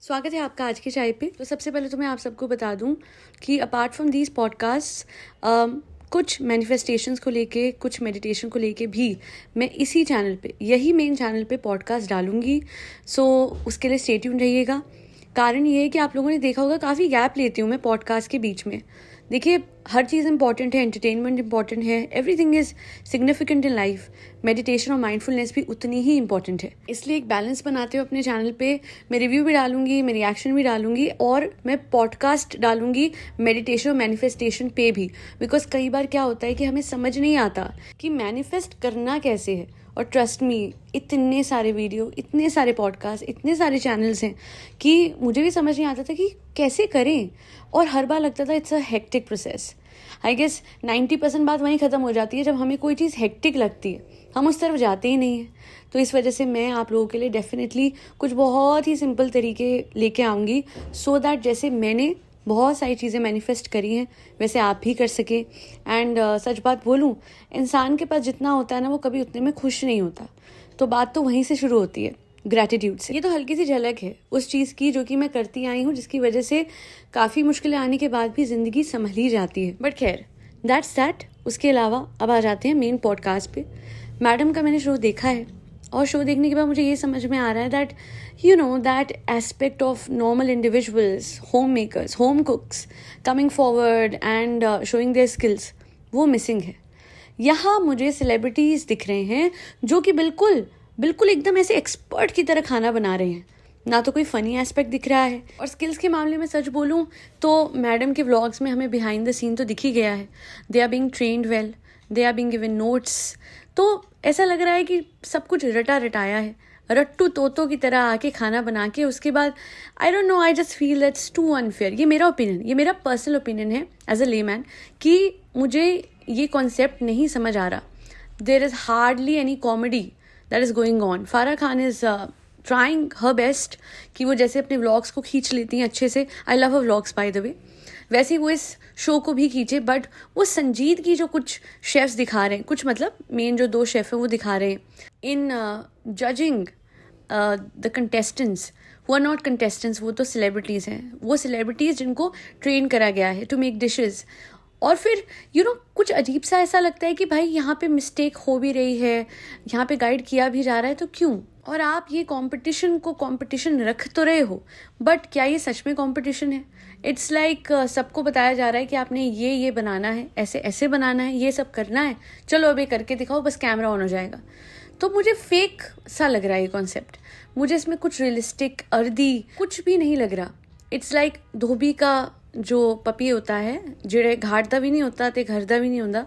स्वागत है आपका आज की चाय पे। तो सबसे पहले तो मैं आप सबको बता दूं कि अपार्ट फ्रॉम दीज पॉडकास्ट कुछ मैनिफेस्टेशंस को लेके, कुछ मेडिटेशन को लेके भी मैं इसी चैनल पे, यही मेन चैनल पे पॉडकास्ट डालूंगी। सो उसके लिए स्टे ट्यून रहिएगा। कारण ये है कि आप लोगों ने देखा होगा काफ़ी गैप लेती हूँ मैं पॉडकास्ट के बीच में। देखिए, हर चीज़ इंपॉर्टेंट है, एंटरटेनमेंट इंपॉर्टेंट है, everything is significant in life. Meditation और माइंडफुलनेस भी उतनी ही इंपॉर्टेंट है। इसलिए एक बैलेंस बनाते हुए अपने चैनल पे मैं रिव्यू भी डालूंगी, मैं रिएक्शन भी डालूंगी और मैं पॉडकास्ट डालूंगी मेडिटेशन और मैनिफेस्टेशन पे भी। बिकॉज कई बार क्या होता है कि हमें समझ नहीं आता कि मैनिफेस्ट करना कैसे है। और ट्रस्ट मी, इतने सारे वीडियो, इतने सारे पॉडकास्ट, इतने सारे चैनल्स हैं कि मुझे भी समझ नहीं आता था कि कैसे करें। और हर बार लगता था it's a hectic process. I guess 90% बात वहीं ख़त्म हो जाती है जब हमें कोई चीज़ हेक्टिक लगती है, हम उस तरफ जाते ही नहीं हैं। तो इस वजह से मैं आप लोगों के लिए डेफिनेटली कुछ बहुत ही सिंपल तरीके लेके आऊँगी, सो दैट जैसे मैंने बहुत सारी चीज़ें मैनिफेस्ट करी हैं वैसे आप भी कर सके। एंड सच बात बोलूँ, इंसान के पास जितना होता है ना, वो कभी उतने में खुश नहीं होता। तो बात तो वहीं से शुरू होती है, ग्रैटिट्यूड से। ये तो हल्की सी झलक है उस चीज़ की जो कि मैं करती आई हूँ, जिसकी वजह से काफ़ी मुश्किलें आने के बाद भी ज़िंदगी संभल ही जाती है। बट खैर, दैट्स दैट। उसके अलावा अब आ जाते हैं मेन पॉडकास्ट पे। मैडम का मैंने शो देखा है और शो देखने के बाद मुझे ये समझ में आ रहा है that that aspect of normal individuals, home makers, home कुक्स coming forward and showing their skills, वो मिसिंग है। यहाँ मुझे सेलिब्रिटीज़ दिख रहे हैं जो कि बिल्कुल एकदम ऐसे एक्सपर्ट की तरह खाना बना रहे हैं। ना तो कोई फ़नी एस्पेक्ट दिख रहा है। और स्किल्स के मामले में सच बोलूँ तो मैडम के व्लॉग्स में हमें बिहाइंड द सीन तो दिख ही गया है। They are being trained well, they are being given notes. तो ऐसा लग रहा है कि सब कुछ रटा रटाया है, रट्टू तोतों की तरह आके खाना बना के उसके बाद I don't know, I just feel that's too unfair. ये मेरा ओपिनियन, ये मेरा पर्सनल ओपिनियन है एज अ लेमैन कि मुझे ये कॉन्सेप्ट नहीं समझ आ रहा। There is hardly any comedy that is going on. Farah Khan is trying her best कि वो जैसे अपने व्लॉग्स को खींच लेती हैं अच्छे से। I love her vlogs by the way. वैसे ही वो इस शो को भी खींचे, बट वो संजीदगी जो कुछ शेफ्स दिखा रहे हैं, कुछ मतलब मेन जो 2 शेफ हैं वो दिखा रहे हैं in judging the contestants who are not contestants, वो तो सेलिब्रिटीज़ हैं। वो सेलिब्रिटीज़ जिनको ट्रेन करा गया है टू मेक डिशेज़। और फिर कुछ अजीब सा ऐसा लगता है कि भाई यहाँ पे मिस्टेक हो भी रही है, यहाँ पे गाइड किया भी जा रहा है, तो क्यों? और आप ये कंपटीशन को कंपटीशन रख तो रहे हो, बट क्या ये सच में कंपटीशन है? इट्स लाइक सबको बताया जा रहा है कि आपने ये बनाना है, ऐसे ऐसे बनाना है, ये सब करना है, चलो अभी करके दिखाओ, बस कैमरा ऑन हो जाएगा। तो मुझे फेक सा लग रहा है ये कॉन्सेप्ट। मुझे इसमें कुछ रियलिस्टिक, अर्दी कुछ भी नहीं लग रहा। इट्स लाइक धोबी का जो पपी होता है, जेड़े घाटता भी नहीं होता ते घरदा भी नहीं होता,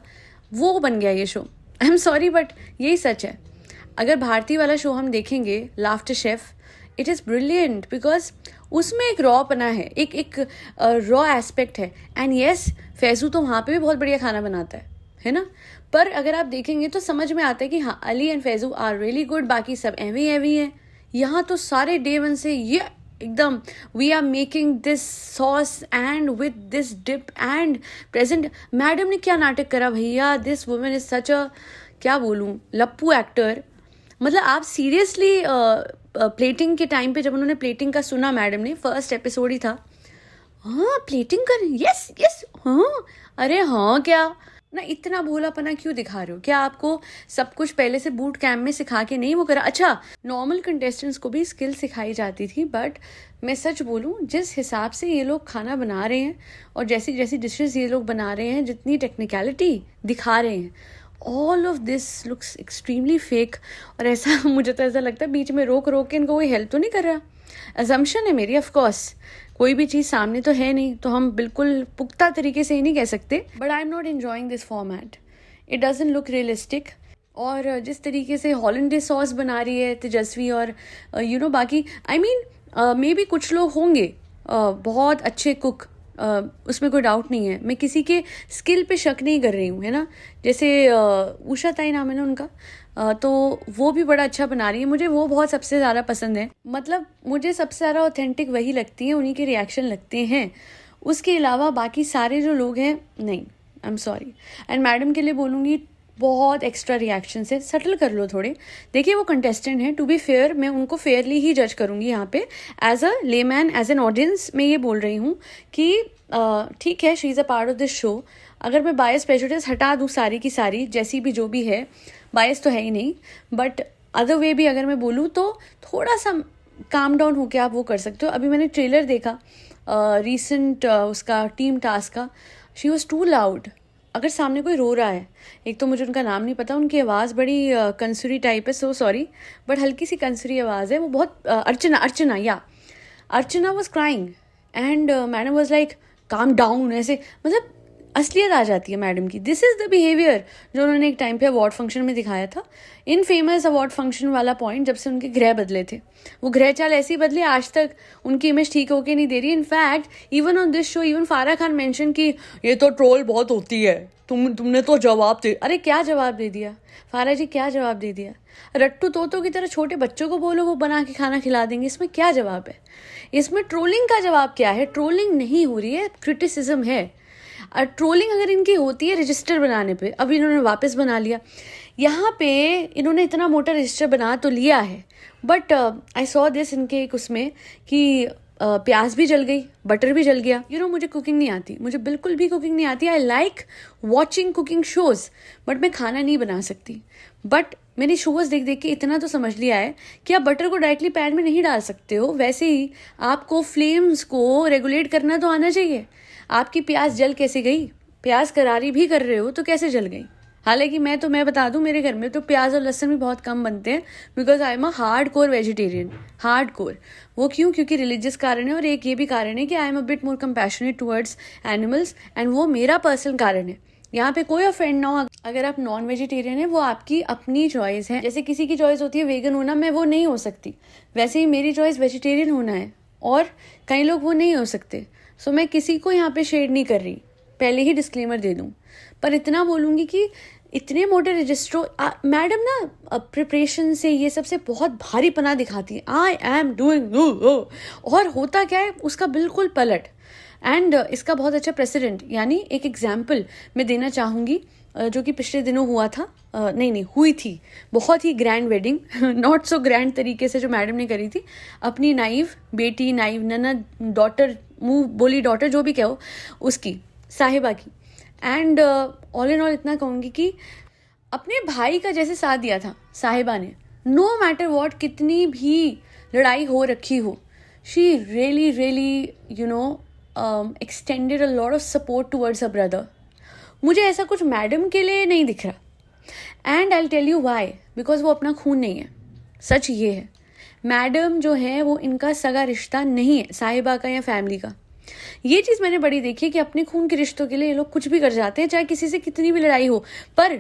वो बन गया ये show. I am sorry but यही सच है। अगर भारतीय वाला शो हम देखेंगे, laughter chef, it is brilliant because उसमें एक रॉ पना है, एक रॉ एस्पेक्ट है। एंड येस, फैजू तो वहाँ पे भी बहुत बढ़िया खाना बनाता है ना। पर अगर आप देखेंगे तो समझ में आता है कि हाँ, Ali and Faizu are really good, बाकी सब एवी हैं। यहाँ तो सारे डे 1 से ये एकदम we are making this sauce and with this dip and present. Madam ने क्या नाटक करा भैया, this women is such a, क्या बोलूँ, लप्पू एक्टर। मतलब आप सीरियसली प्लेटिंग के टाइम पे, जब उन्होंने प्लेटिंग का सुना, मैडम ने, फर्स्ट एपिसोड ही था, हाँ प्लेटिंग कर, यस यस, हाँ अरे हाँ, क्या ना, इतना भोलापना क्यों दिखा रहे हो? क्या आपको सब कुछ पहले से बूट कैंप में सिखा के नहीं वो करा? अच्छा, नॉर्मल कंटेस्टेंट्स को भी स्किल सिखाई जाती थी, बट मैं सच बोलूँ, जिस हिसाब से ये लोग खाना बना रहे हैं और जैसी जैसी डिशेस ये लोग बना रहे हैं, जितनी टेक्निकलिटी दिखा रहे हैं, all of this looks extremely fake. और ऐसा मुझे तो ऐसा लगता है बीच में रोक के इनको कोई हेल्प तो नहीं कर रहा। अजम्पशन है मेरी, ऑफ कोर्स, कोई भी चीज़ सामने तो है नहीं, तो हम बिल्कुल पुख्ता तरीके से ही नहीं कह सकते। But I am not enjoying this format, it doesn't look realistic. और जिस तरीके से हॉलैंडेज सॉस बना रही है तेजस्वी और बाकी, आई मीन मे बी कुछ लोग होंगे बहुत अच्छे कुक, उसमें कोई डाउट नहीं है, मैं किसी के स्किल पे शक नहीं कर रही हूँ, है ना। जैसे उषा ताई नाम है ना उनका, तो वो भी बड़ा अच्छा बना रही है, मुझे वो बहुत सबसे ज़्यादा पसंद है। मतलब मुझे सबसे ज़्यादा ऑथेंटिक वही लगती है, उन्हीं के रिएक्शन लगते हैं। उसके अलावा बाकी सारे जो लोग हैं, नहीं, I am sorry. And madam के लिए बोलूँगी, बहुत एक्स्ट्रा रिएक्शन से सटल कर लो थोड़े। देखिए वो कंटेस्टेंट हैं, टू बी फेयर मैं उनको फेयरली ही जज करूँगी यहाँ पे। As a layman, as an audience मैं ये बोल रही हूँ कि ठीक है, she is a part of this show. अगर मैं बायस प्रेजुडिस हटा दूँ सारी की सारी, जैसी भी जो भी है, बायस तो है ही नहीं, बट अदर वे भी अगर मैं बोलूँ तो थोड़ा सा काम डाउन होके आप वो कर सकते हो। अभी मैंने ट्रेलर देखा रीसेंट उसका टीम टास्क का, शी वॉज टू लाउड। अगर सामने कोई रो रहा है, एक तो मुझे उनका नाम नहीं पता, उनकी आवाज़ बड़ी कंसुरी टाइप है, सो सॉरी, बट हल्की सी कंसुरी आवाज़ है, वो बहुत Archana was crying and madam was like calm down, ऐसे मतलब असलियत आ जाती है मैडम की। दिस इज़ द बिहेवियर जो उन्होंने एक टाइम पे अवार्ड फंक्शन में दिखाया था, इन फेमस अवार्ड फंक्शन वाला पॉइंट, जब से उनके ग्रह बदले थे। वो ग्रह चाल ऐसी बदली, आज तक उनकी इमेज ठीक होके नहीं दे रही। In fact even on this show, even फारा खान मेंशन कि ये तो ट्रोल बहुत होती है, तुमने तो जवाब दे। अरे क्या जवाब दे दिया फारा जी, क्या जवाब दे दिया? रट्टू तोतों की तरह छोटे बच्चों को बोलो वो बना के खाना खिला देंगे, इसमें क्या जवाब है? इसमें ट्रोलिंग का जवाब क्या है? ट्रोलिंग नहीं हो रही है, क्रिटिसिज्म है। ट्रोलिंग अगर इनकी होती है रजिस्टर बनाने पे, अब इन्होंने वापस बना लिया। यहाँ पे इन्होंने इतना मोटा रजिस्टर बना तो लिया है, बट आई सॉ दिस इनके एक उसमें कि प्याज भी जल गई, बटर भी जल गया। मुझे कुकिंग नहीं आती, मुझे बिल्कुल भी कुकिंग नहीं आती। I like watching cooking shows, but मैं खाना नहीं बना सकती। बट मैंने शोज़ देख देख के इतना तो समझ लिया है कि आप बटर को डायरेक्टली पैन में नहीं डाल सकते हो, वैसे ही आपको फ्लेम्स को रेगुलेट करना तो आना चाहिए। आपकी प्याज जल कैसे गई? प्याज करारी भी कर रहे हो तो कैसे जल गई? हालांकि मैं बता दूं, मेरे घर में तो प्याज और लहसुन भी बहुत कम बनते हैं, because I am a hard core vegetarian. Hard core वो क्यों? क्योंकि रिलीजियस कारण है, और एक ये भी कारण है कि I am a bit more compassionate towards animals, and वो मेरा पर्सनल कारण है। यहाँ पे कोई ऑफेंड ना हो अगर आप नॉन वेजिटेरियन है, वो आपकी अपनी चॉइस है। जैसे किसी की चॉइस होती है वेगन होना, मैं वो नहीं हो सकती, वैसे ही मेरी चॉइस वेजिटेरियन होना है, और कई लोग वो नहीं हो सकते। सो मैं किसी को यहाँ पे शेड नहीं कर रही, पहले ही डिस्क्लेमर दे दूँ। पर इतना बोलूँगी कि इतने मोटे रजिस्ट्रो मैडम ना प्रिपरेशन से ये सबसे बहुत भारी पना दिखाती है, आई एम डूइंग, और होता क्या है उसका बिल्कुल पलट। एंड इसका बहुत अच्छा प्रेसिडेंट, यानी एक एग्जाम्पल मैं देना चाहूँगी, जो कि पिछले दिनों हुआ था, नहीं हुई थी, बहुत ही grand wedding, not so grand तरीके से जो मैडम ने करी थी अपनी नाइव बेटी, नाइव ननद, डॉटर, मुँह बोली डॉटर, जो भी कहो, उसकी साहिबा की। एंड ऑल इन ऑल इतना कहूँगी कि अपने भाई का जैसे साथ दिया था साहिबा ने, नो मैटर वॉट, कितनी भी लड़ाई हो रखी हो, she really extended a lot of support towards a brother. मुझे ऐसा कुछ मैडम के लिए नहीं दिख रहा, and I tell you why, because वो अपना खून नहीं है। सच ये है, मैडम जो है वो इनका सगा रिश्ता नहीं है, साहिबा का या फैमिली का। ये चीज़ मैंने बड़ी देखी है कि अपने खून के रिश्तों के लिए ये लोग कुछ भी कर जाते हैं, चाहे किसी से कितनी भी लड़ाई हो। पर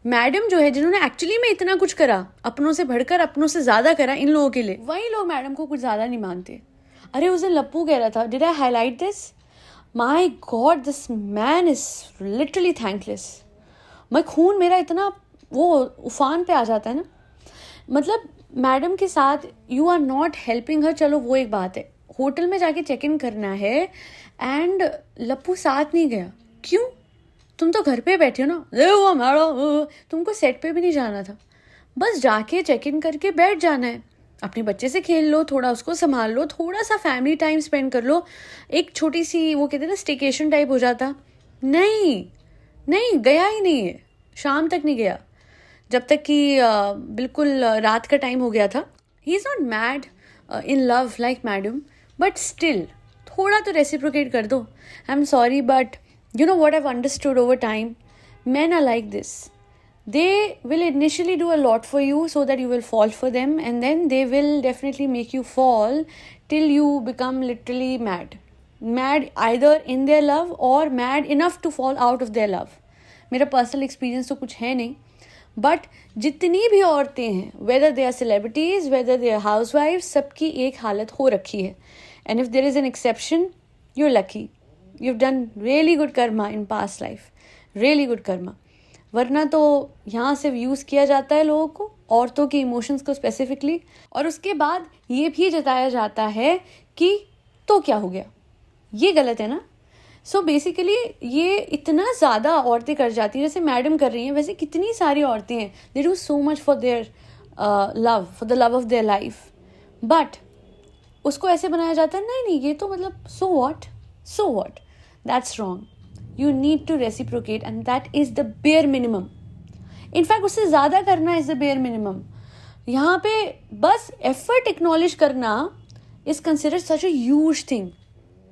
मैडम जो है, जिन्होंने एक्चुअली में इतना कुछ करा, अपनों से बढ़कर अपनों से ज़्यादा करा इन लोगों के लिए, वही लोग मैडम को कुछ ज़्यादा नहीं मानते। अरे उस दिन लप्पू कह रहा था, did I highlight this? My God, this man is literally thankless. मैं खून मेरा इतना वो उफान पे आ जाता है ना, मतलब मैडम के साथ you are not helping her, चलो वो एक बात है, होटल में जाके चेक इन करना है एंड लप्पू साथ नहीं गया, क्यों? तुम तो घर पे बैठे हो ना, वो मैडम, तुमको सेट पे भी नहीं जाना था, बस जाके चेक इन करके बैठ जाना है, अपने बच्चे से खेल लो, थोड़ा उसको संभाल लो, थोड़ा सा फैमिली टाइम स्पेंड कर लो, एक छोटी सी वो कहते हैं ना स्टेकेशन टाइप हो जाता। नहीं गया ही नहीं है, शाम तक नहीं गया, जब तक कि बिल्कुल रात का टाइम हो गया था। He is not mad in love like madam, but still थोड़ा तो रेसिप्रोकेट कर दो। I am sorry, but you know what I've understood over time? Men are like this. They will initially do a lot for you so that you will fall for them, and then they will definitely make you fall till you become literally mad. Mad either in their love or mad enough to fall out of their love. मेरा personal experience तो कुछ है नहीं, but जितनी भी औरतें हैं, whether they are celebrities, whether they are housewives, सबकी एक हालत हो रखी है। And if there is an exception, you're lucky. You've done really good karma in past life, really good karma. वरना तो यहाँ से यूज़ किया जाता है लोगों को, औरतों के इमोशंस को स्पेसिफिकली, और उसके बाद ये भी जताया जाता है कि तो क्या हो गया, ये गलत है ना। सो बेसिकली ये इतना ज़्यादा औरतें कर जाती हैं, जैसे मैडम कर रही हैं, वैसे कितनी सारी औरतें हैं, they do so much for their love, for the love of their life, but उसको ऐसे बनाया जाता है, नहीं नहीं ये तो मतलब so what, that's wrong. You need to reciprocate and that is the bare minimum. In fact उससे ज़्यादा करना इज़ द बेयर मिनिमम. यहाँ पे बस एफर्ट एक्नॉलेज करना is considered such a huge thing.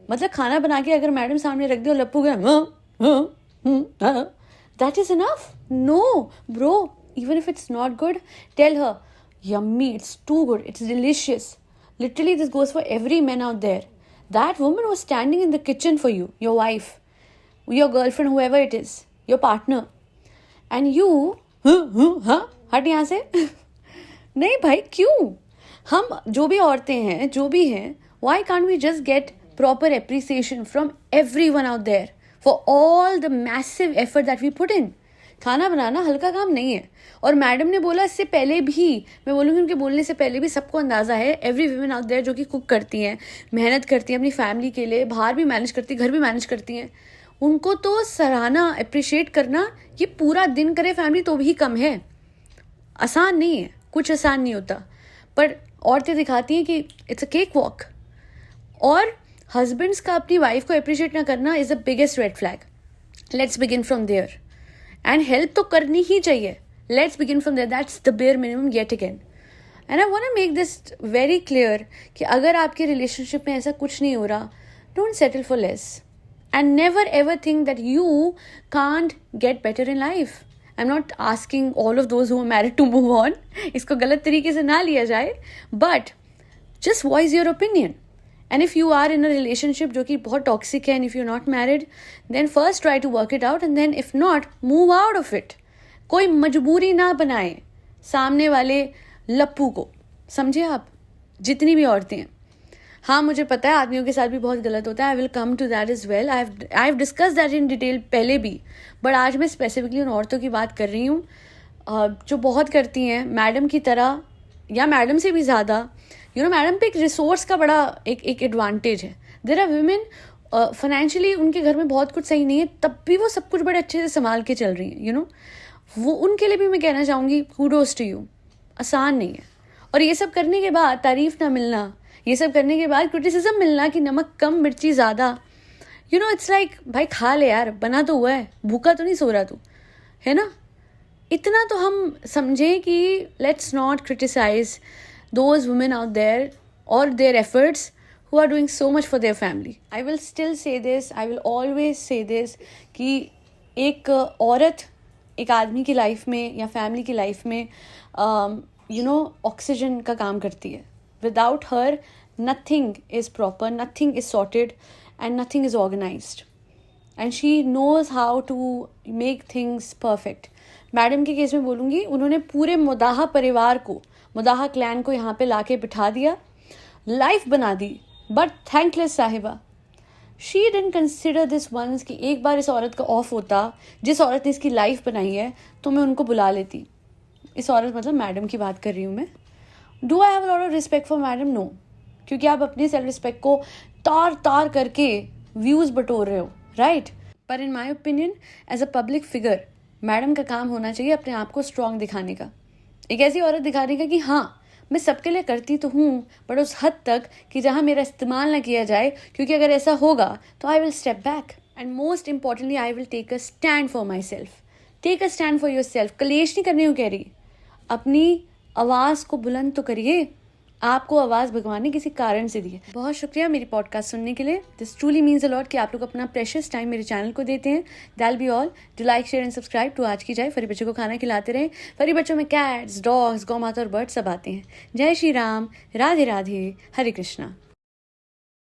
मतलब खाना बना के अगर मैडम सामने रख दे और लप्पू गया that is enough. No bro, even if it's not good, tell her, yummy, it's too good, it's delicious. Literally, this goes for every man out there. That woman was standing in the kitchen for you, your wife, your girlfriend, whoever it is, your partner. And you, हट यहाँ से. नहीं भाई, क्यों? हम जो भी औरतें हैं, जो भी हैं, why can't we just get proper appreciation from everyone out there for all the massive effort that we put in? खाना बनाना हल्का काम नहीं है. और मैडम ने बोला इससे पहले भी, मैं बोलूँगी उनके बोलने से पहले भी सबको अंदाज़ा है, एवरी वीमेन आउट देयर जो कि कुक करती हैं, मेहनत करती हैं अपनी फैमिली के लिए, बाहर भी मैनेज करती, घर भी मैनेज करती हैं, उनको तो सराहना, अप्रिशिएट करना, ये पूरा दिन करे फैमिली तो भी कम है. आसान नहीं है, कुछ आसान नहीं होता. पर औरतें दिखाती हैं कि इट्स अ केक वॉक. और हस्बैंड्स का अपनी वाइफ को अप्रिशिएट ना करना is the biggest red flag. Let's begin from there. And help तो करनी ही चाहिए. Let's begin from there. That's the bare minimum yet again. And I want to make this very clear कि अगर आपके रिलेशनशिप में ऐसा कुछ नहीं हो रहा, don't settle for less and never ever think that you can't get better in life. I am not asking all of those who are married to move on. इसको गलत तरीके से ना लिया जाए, but just voice your opinion. And if you are in a relationship जो कि बहुत toxic है, and if you're not married, then first try to work it out, and then if not, move out of it. कोई मजबूरी ना बनाए सामने वाले लप्पू को, समझे आप, जितनी भी औरतें हैं. हाँ, मुझे पता है आदमियों के साथ भी बहुत गलत होता है. I will come to that as well. I have discuss that in detail पहले भी, बट आज मैं स्पेसिफिकली उन औरतों की बात कर रही हूँ जो बहुत करती हैं मैडम की तरह, या मैडम से भी ज़्यादा. मैडम पे एक रिसोर्स का बड़ा एक एडवांटेज है. देयर आर वुमेन फाइनेंशियली उनके घर में बहुत कुछ सही नहीं है, तब भी वो सब कुछ बड़े अच्छे से संभाल के चल रही हैं. वो उनके लिए भी मैं कहना चाहूँगी, कूडोस टू यू. आसान नहीं है. और ये सब करने के बाद तारीफ ना मिलना, ये सब करने के बाद क्रिटिसिज्म मिलना कि नमक कम, मिर्ची ज़्यादा, इट्स लाइक भाई खा ले यार, बना तो हुआ है, भूखा तो नहीं सो रहा तू, है ना. इतना तो हम समझें कि let's not criticise those women out there or their efforts who are doing so much for their family. I will still say this, I will always say this कि एक औरत एक आदमी की लाइफ में या फैमिली की लाइफ में ऑक्सीजन का काम करती है. Without her, nothing is proper, nothing is sorted and nothing is organized. And she knows how to make things perfect. Madam के केस में बोलूँगी, उन्होंने पूरे मुदाहा परिवार को, मुदाहा क्लैन को यहाँ पे लाके बिठा दिया, लाइफ बना दी. बट थैंकलेस साहिबा, she didn't consider this once कि एक बार इस औरत का ऑफ होता, जिस औरत ने इसकी लाइफ बनाई है, तो मैं उनको बुला लेती. इस औरत मतलब मैडम की बात कर रही हूँ मैं. Do I have a lot of respect for madam? No, क्योंकि आप अपने सेल्फ रिस्पेक्ट को तार तार करके व्यूज़ बटोर रहे हो, राइट. पर in my opinion as a public figure, madam का काम होना चाहिए अपने आप को स्ट्रॉन्ग दिखाने का, एक ऐसी औरत दिखाने का कि हाँ मैं सबके लिए करती तो हूँ, बट उस हद तक कि जहाँ मेरा इस्तेमाल ना किया जाए, क्योंकि अगर ऐसा होगा तो I will step back. And most importantly I will take a stand for myself. Take a stand for yourself. कलेश नहीं करने को कह रही, अपनी आवाज़ को बुलंद तो करिए. आपको आवाज़ भगवान ने किसी कारण से दी है. बहुत शुक्रिया मेरी पॉडकास्ट सुनने के लिए. This truly means a lot कि आप लोग अपना प्रेशियस टाइम मेरे चैनल को देते हैं. That'll be all. Do like, share and subscribe. टू आज की जाए, फरी बच्चों को खाना खिलाते रहें. फरी बच्चों में कैट्स, डॉग्स, गौ माता और बर्ड्स सब आते हैं. जय श्री राम, राधे राधे, हरे कृष्णा.